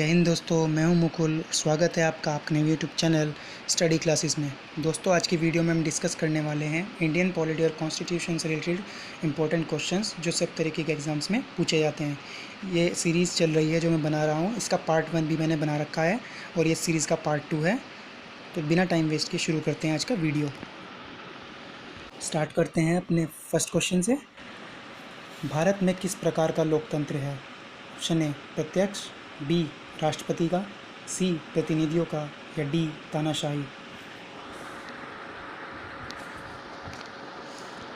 जय हिंद दोस्तों, मैं हूं मुकुल। स्वागत है आपका अपने यूट्यूब चैनल स्टडी क्लासेस में। दोस्तों, आज की वीडियो में हम डिस्कस करने वाले हैं इंडियन पॉलिटी और कॉन्स्टिट्यूशन से रिलेटेड इंपॉर्टेंट क्वेश्चंस जो सब तरीके के एग्जाम्स में पूछे जाते हैं। ये सीरीज़ चल रही है जो मैं बना रहा हूँ, इसका पार्ट 1 भी मैंने बना रखा है और ये सीरीज़ का पार्ट 2 है। तो बिना टाइम वेस्ट के शुरू करते हैं आज का वीडियो। स्टार्ट करते हैं अपने फर्स्ट क्वेश्चन से। भारत में किस प्रकार का लोकतंत्र है? ऑप्शन ए प्रत्यक्ष, बी राष्ट्रपति का, सी प्रतिनिधियों का, या डी तानाशाही।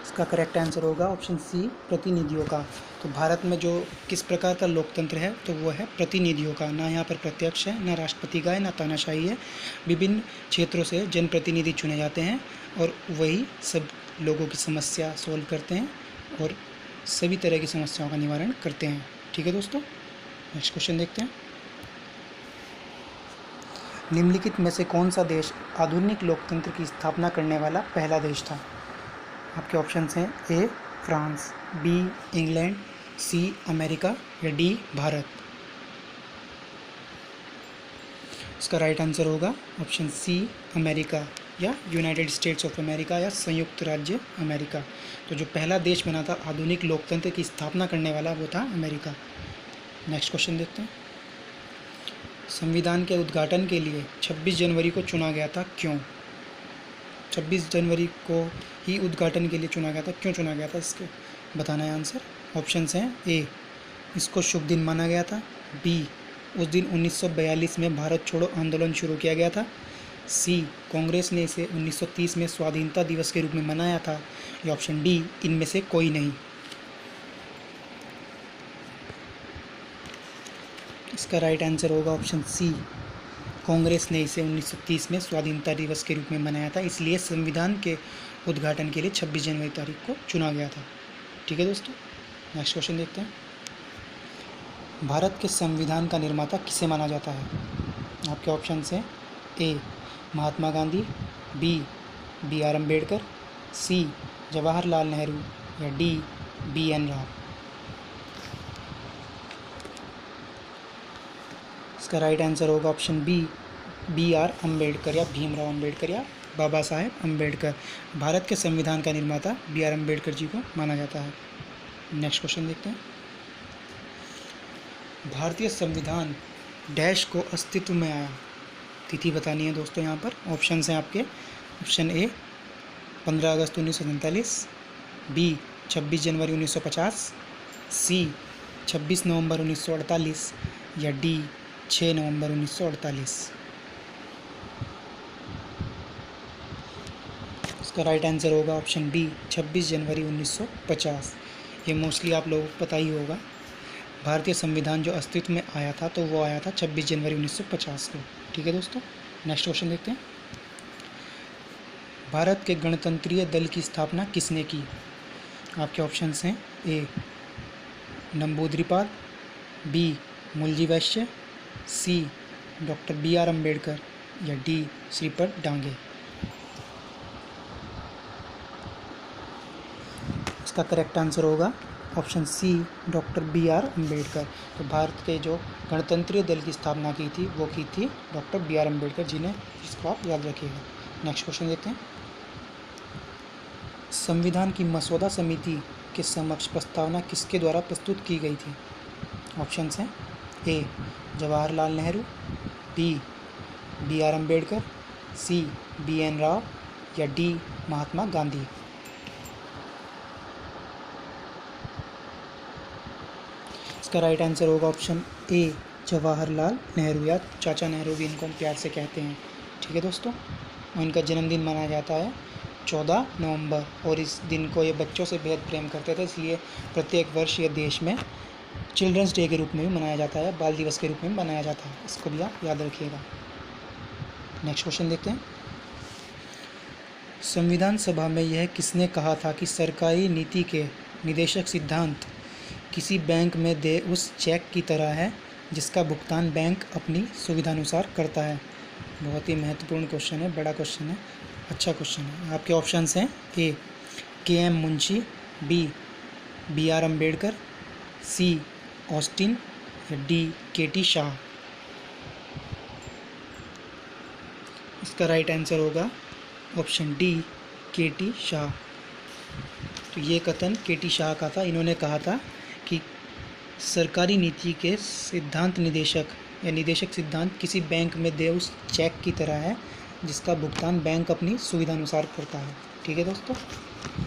इसका करेक्ट आंसर होगा ऑप्शन सी प्रतिनिधियों का। तो भारत में जो किस प्रकार का लोकतंत्र है तो वो है प्रतिनिधियों का। ना यहाँ पर प्रत्यक्ष है, ना राष्ट्रपति का है, ना तानाशाही है। विभिन्न क्षेत्रों से जनप्रतिनिधि चुने जाते हैं और वही सब लोगों की समस्या सॉल्व करते हैं और सभी तरह की समस्याओं का निवारण करते हैं। ठीक है दोस्तों, नेक्स्ट क्वेश्चन देखते हैं। निम्नलिखित में से कौन सा देश आधुनिक लोकतंत्र की स्थापना करने वाला पहला देश था? आपके ऑप्शंस हैं A France, B England, C America, या डी भारत। इसका राइट आंसर होगा ऑप्शन सी अमेरिका, या यूनाइटेड स्टेट्स ऑफ अमेरिका, या संयुक्त राज्य अमेरिका। तो जो पहला देश बना था आधुनिक लोकतंत्र की स्थापना करने वाला वो था अमेरिका। नेक्स्ट क्वेश्चन देखते हैं। संविधान के उद्घाटन के लिए 26 जनवरी को चुना गया था, क्यों? 26 जनवरी को ही उद्घाटन के लिए चुना गया था, क्यों चुना गया था इसके बताना है आंसर। ऑप्शंस हैं ए इसको शुभ दिन माना गया था, बी उस दिन 1942 में भारत छोड़ो आंदोलन शुरू किया गया था, सी कांग्रेस ने इसे 1930 में स्वाधीनता दिवस के रूप में मनाया था, या ऑप्शन डी इनमें से कोई नहीं। इसका राइट आंसर होगा ऑप्शन सी कांग्रेस ने इसे 1930 में स्वाधीनता दिवस के रूप में मनाया था, इसलिए संविधान के उद्घाटन के लिए 26 जनवरी तारीख को चुना गया था। ठीक है दोस्तों, नेक्स्ट क्वेश्चन देखते हैं। भारत के संविधान का निर्माता किसे माना जाता है? आपके ऑप्शन हैं ए महात्मा गांधी, बी आर अम्बेडकर, सी जवाहरलाल नेहरू, या डी BN राव। इसका राइट आंसर होगा ऑप्शन बी आर अम्बेडकर, या भीमराव अम्बेडकर, या बाबा साहेब अम्बेडकर। भारत के संविधान का निर्माता BR अम्बेडकर जी को माना जाता है। नेक्स्ट क्वेश्चन देखते हैं। भारतीय संविधान डैश को अस्तित्व में आया? तिथि बतानी है दोस्तों यहाँ पर। ऑप्शंस हैं आपके। ऑप्शन ए 15 अगस्त 1947, बी 26 जनवरी 1950, सी 26 नवंबर 1948, या डी 6 नवंबर 1948। इसका राइट आंसर होगा ऑप्शन बी 26 जनवरी 1950। ये मोस्टली आप लोगों को पता ही होगा। भारतीय संविधान जो अस्तित्व में आया था तो वो आया था 26 जनवरी 1950 को। ठीक है दोस्तों, नेक्स्ट क्वेश्चन देखते हैं। भारत के गणतंत्रीय दल की स्थापना किसने की? आपके ऑप्शंस हैं ए नंबूद्रिपाद, बी मुलजी वैश्य, सी डॉक्टर BR अम्बेडकर, या डी श्रीपद डांगे। इसका करेक्ट आंसर होगा option C doctor BR Ambedkar. तो भारत के जो गणतंत्रीय दल की स्थापना की थी वो की थी डॉक्टर BR अम्बेडकर जी ने, जिसको आप याद रखिएगा। नेक्स्ट क्वेश्चन देखते हैं। संविधान की मसौदा समिति के समक्ष प्रस्तावना किसके द्वारा प्रस्तुत की गई थी? ऑप्शंस हैं ए जवाहरलाल नेहरू, बी BR अम्बेडकर, सी BN राव, या डी महात्मा गांधी। इसका राइट आंसर होगा ऑप्शन ए जवाहरलाल नेहरू, या चाचा नेहरू भी इनको हम प्यार से कहते हैं। ठीक है दोस्तों, और इनका जन्मदिन मनाया जाता है 14 नवंबर, और इस दिन को ये बच्चों से बेहद प्रेम करते थे, इसलिए प्रत्येक वर्ष ये देश में चिल्ड्रंस डे के रूप में भी मनाया जाता है, बाल दिवस के रूप में मनाया जाता है। इसको भी आप याद रखिएगा। नेक्स्ट क्वेश्चन देखते हैं। संविधान सभा में यह किसने कहा था कि सरकारी नीति के निदेशक सिद्धांत किसी बैंक में दे उस चेक की तरह है जिसका भुगतान बैंक अपनी सुविधानुसार करता है? बहुत ही महत्वपूर्ण क्वेश्चन है, बड़ा क्वेश्चन है, अच्छा क्वेश्चन है। आपके ऑप्शंस हैं A KM Munshi, B BR Ambedkar, C Austin, या डी KT शाह। इसका राइट आंसर होगा ऑप्शन डी, के.टी. शाह। तो ये कथन के.टी. शाह का था। इन्होंने कहा था कि सरकारी नीति के सिद्धांत निदेशक या निदेशक सिद्धांत किसी बैंक में देय उस चेक की तरह है जिसका भुगतान बैंक अपनी सुविधा अनुसार करता है। ठीक है दोस्तों,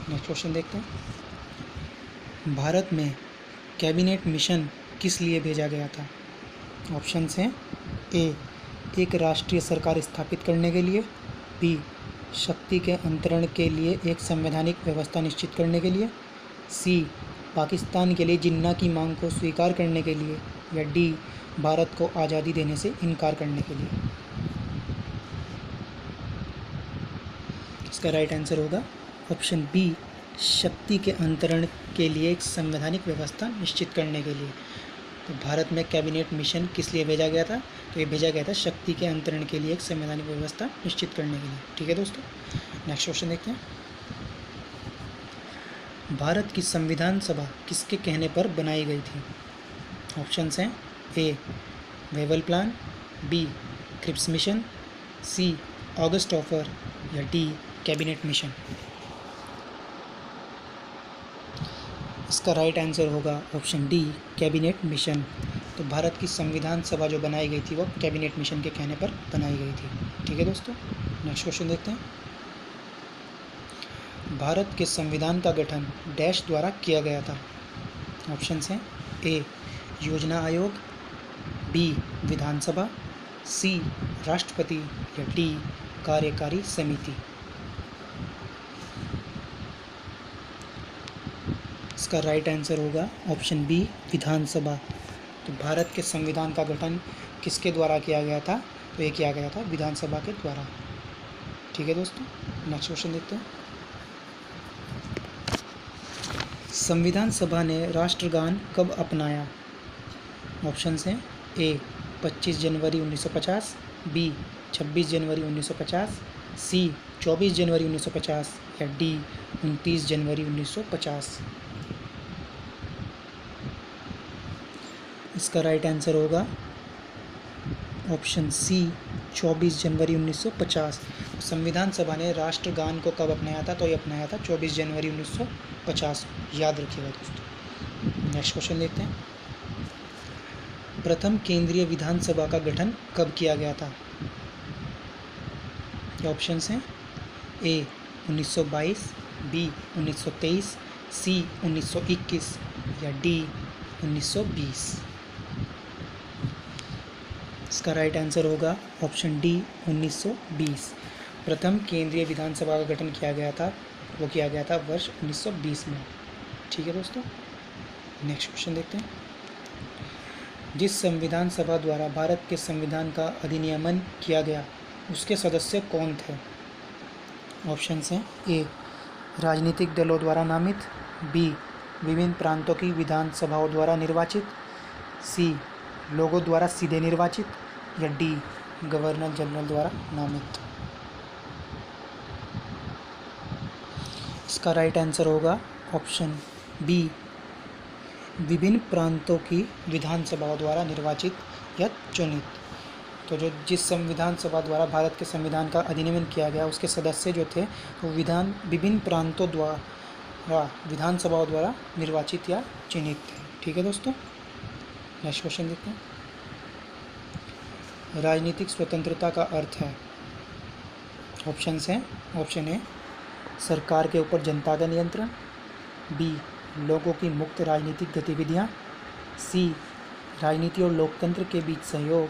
नेक्स्ट क्वेश्चन देखते हैं। भारत में कैबिनेट मिशन किस लिए भेजा गया था? ऑप्शंस हैं ए, एक राष्ट्रीय सरकार स्थापित करने के लिए, बी, शक्ति के अंतरण के लिए एक संवैधानिक व्यवस्था निश्चित करने के लिए, सी, पाकिस्तान के लिए जिन्ना की मांग को स्वीकार करने के लिए, या डी, भारत को आज़ादी देने से इनकार करने के लिए। इसका राइट आंसर होगा ऑप्शन बी, शक्ति के अंतरण के लिए एक संवैधानिक व्यवस्था निश्चित करने के लिए। तो भारत में कैबिनेट मिशन किस लिए भेजा गया था? तो ये भेजा गया था शक्ति के अंतरण के लिए एक संवैधानिक व्यवस्था निश्चित करने के लिए। ठीक है दोस्तों, नेक्स्ट क्वेश्चन देखते हैं। भारत की संविधान सभा किसके कहने पर बनाई गई थी? ऑप्शंस हैं A, Wavell plan, B, Cripps mission, C, August offer, या डी, कैबिनेट मिशन। इसका राइट आंसर होगा ऑप्शन डी, कैबिनेट मिशन। तो भारत की संविधान सभा जो बनाई गई थी वो कैबिनेट मिशन के कहने पर बनाई गई थी। ठीक है दोस्तों, नेक्स्ट क्वेश्चन देखते हैं। भारत के संविधान का गठन डैश द्वारा किया गया था? ऑप्शंस हैं ए, योजना आयोग, बी, विधानसभा, सी, राष्ट्रपति, या डी, कार्यकारी समिति। इसका राइट आंसर होगा ऑप्शन बी, विधानसभा। तो भारत के संविधान का गठन किसके द्वारा किया गया था? तो ये किया गया था विधानसभा के द्वारा। ठीक है दोस्तों, नेक्स्ट क्वेश्चन देखते हैं। संविधान सभा ने राष्ट्रगान कब अपनाया? ऑप्शंस हैं ए, 25 जनवरी 1950, बी, 26 जनवरी 1950, सी, 24 जनवरी 1950, या डी, 29 जनवरी 1950। इसका राइट आंसर होगा ऑप्शन सी, 24 जनवरी 1950। संविधान सभा ने राष्ट्रगान को कब अपनाया था? तो ये अपनाया था 24 जनवरी 1950। याद रखिएगा दोस्तों। नेक्स्ट क्वेश्चन देखते हैं। प्रथम केंद्रीय विधानसभा का गठन कब किया गया था? ऑप्शंस हैं ए, 1922, बी, 1923, सी, 1921, या डी, 1920। इसका राइट आंसर होगा ऑप्शन डी, 1920। प्रथम केंद्रीय विधानसभा का गठन किया गया था, वो किया गया था वर्ष 1920 में। ठीक है दोस्तों, नेक्स्ट क्वेश्चन देखते हैं। जिस संविधान सभा द्वारा भारत के संविधान का अधिनियमन किया गया उसके सदस्य कौन थे? ऑप्शंस हैं ए, राजनीतिक दलों द्वारा नामित, बी, विभिन्न प्रांतों की विधानसभाओं द्वारा निर्वाचित, सी, लोगों द्वारा सीधे निर्वाचित, या डी, गवर्नर जनरल द्वारा नामित। इसका राइट आंसर होगा ऑप्शन बी, विभिन्न प्रांतों की विधानसभाओं द्वारा निर्वाचित या चुनित। तो जो जिस संविधान सभा द्वारा भारत के संविधान का अधिनियमन किया गया उसके सदस्य जो थे वो विभिन्न प्रांतों द्वारा विधानसभाओं द्वारा निर्वाचित या चुनित थे। ठीक है दोस्तों, नेक्स्ट क्वेश्चन देखते हैं। राजनीतिक स्वतंत्रता का अर्थ है? ऑप्शंस हैं ऑप्शन ए, सरकार के ऊपर जनता का नियंत्रण, बी, लोगों की मुक्त राजनीतिक गतिविधियां, सी, राजनीति और लोकतंत्र के बीच सहयोग,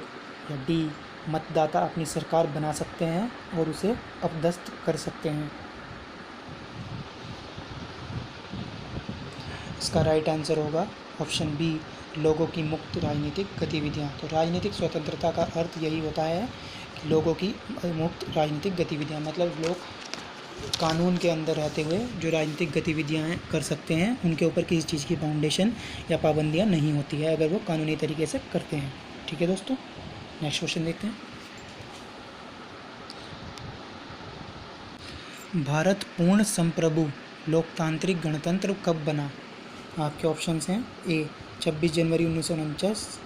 या डी, मतदाता अपनी सरकार बना सकते हैं और उसे अपदस्थ कर सकते हैं। इसका राइट आंसर होगा ऑप्शन बी, लोगों की मुक्त राजनीतिक गतिविधियां। तो राजनीतिक स्वतंत्रता का अर्थ यही होता है कि लोगों की मुक्त राजनीतिक गतिविधियां, मतलब लोग कानून के अंदर रहते हुए जो राजनीतिक गतिविधियां कर सकते हैं उनके ऊपर किसी चीज़ की फाउंडेशन या पाबंदियां नहीं होती है अगर वो कानूनी तरीके से करते हैं। ठीक है दोस्तों, नेक्स्ट क्वेश्चन देखते हैं। भारत पूर्ण संप्रभु लोकतांत्रिक गणतंत्र कब बना? आपके ऑप्शंस हैं ए, 26 जनवरी 1949,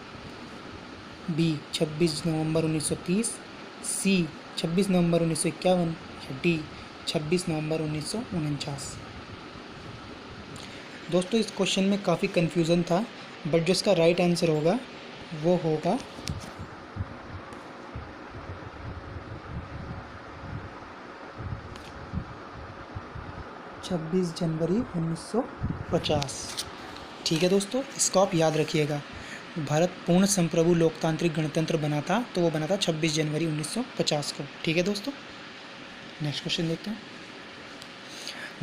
बी, 26 नवंबर 1930, सी, 26 नवंबर 1951 या डी 26 नवंबर 1949। दोस्तों इस क्वेश्चन में काफ़ी कन्फ्यूज़न था, बट जो इसका राइट आंसर होगा वो होगा 26 जनवरी 1950। ठीक है दोस्तों, इसको आप याद रखिएगा। भारत पूर्ण संप्रभु लोकतांत्रिक गणतंत्र बना था तो वो बना था 26 जनवरी 1950 को। ठीक है दोस्तों, नेक्स्ट क्वेश्चन देखते हैं।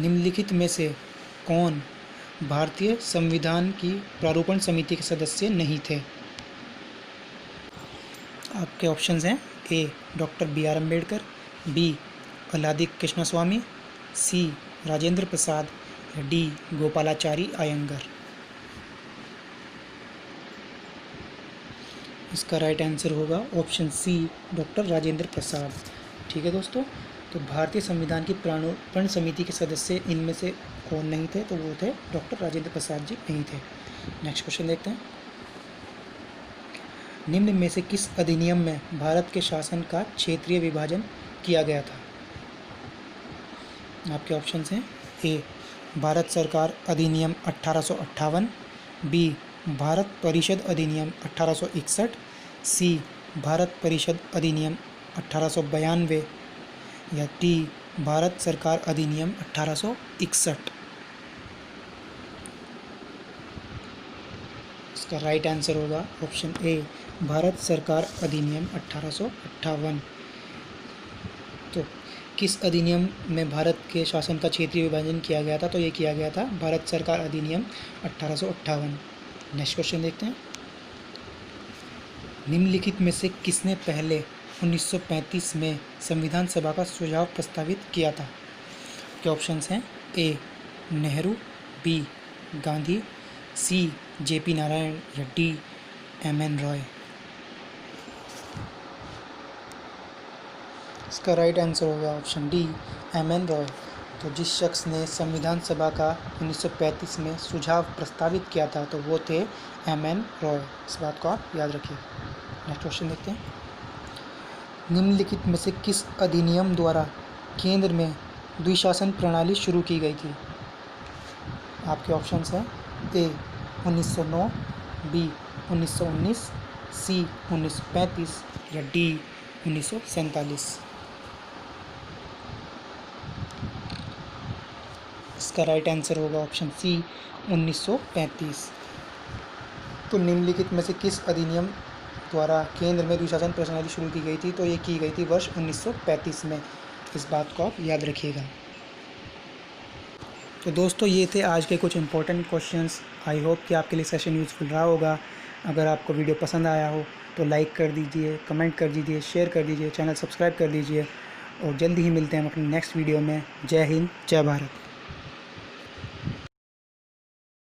निम्नलिखित में से कौन भारतीय संविधान की प्रारूपण समिति के सदस्य नहीं थे? आपके ऑप्शंस हैं ए doctor B R. Ambedkar, B अलादी Krishnaswamy, सी राजेंद्र प्रसाद या डी गोपालाचारी अयंगर। इसका राइट आंसर होगा option C doctor Rajendra Prasad. ठीक है दोस्तों, तो भारतीय संविधान की प्रारूपण समिति के सदस्य इनमें से कौन नहीं थे? तो वो थे डॉक्टर राजेंद्र प्रसाद जी नहीं थे। नेक्स्ट क्वेश्चन देखते हैं। निम्न में से किस अधिनियम में भारत के शासन का क्षेत्रीय विभाजन किया गया था? आपके ऑप्शंस हैं ए भारत सरकार अधिनियम 1858, बी भारत परिषद अधिनियम 1861, सी भारत परिषद अधिनियम 1892 या डी भारत सरकार अधिनियम 1861। इसका राइट आंसर होगा ऑप्शन ए भारत सरकार अधिनियम 1858। तो किस अधिनियम में भारत के शासन का क्षेत्रीय विभाजन किया गया था? तो ये किया गया था भारत सरकार अधिनियम 1858। नेक्स्ट क्वेश्चन देखते हैं। निम्नलिखित में से किसने पहले 1935 में संविधान सभा का सुझाव प्रस्तावित किया था? के ऑप्शंस हैं ए Nehru, B Gandhi, C JP Narayan या डी एम.एन. रॉय। इसका राइट आंसर होगा ऑप्शन डी एम.एन. रॉय। तो जिस शख्स ने संविधान सभा का 1935 में सुझाव प्रस्तावित किया था तो वो थे एम.एन. रॉय। इस बात को आप याद रखिए। नेक्स्ट क्वेश्चन देखते हैं। निम्नलिखित में से किस अधिनियम द्वारा केंद्र में द्विशासन प्रणाली शुरू की गई थी? आपके ऑप्शंस हैं ए 1909, बी 1919, सी 1935 या डी 1947। इसका राइट आंसर होगा ऑप्शन सी 1935। तो निम्नलिखित में से किस अधिनियम द्वारा केंद्र में द्विशासन प्रणाली शुरू की गई थी? तो ये की गई थी वर्ष 1935 में। इस बात को आप याद रखिएगा। तो दोस्तों ये थे आज के कुछ इंपॉर्टेंट क्वेश्चंस। आई होप कि आपके लिए सेशन यूज़फुल रहा होगा। अगर आपको वीडियो पसंद आया हो तो लाइक कर दीजिए, कमेंट कर दीजिए, शेयर कर दीजिए, चैनल सब्सक्राइब कर दीजिए और जल्दी ही मिलते हैं हम अपनी नेक्स्ट वीडियो में। जय हिंद, जय भारत।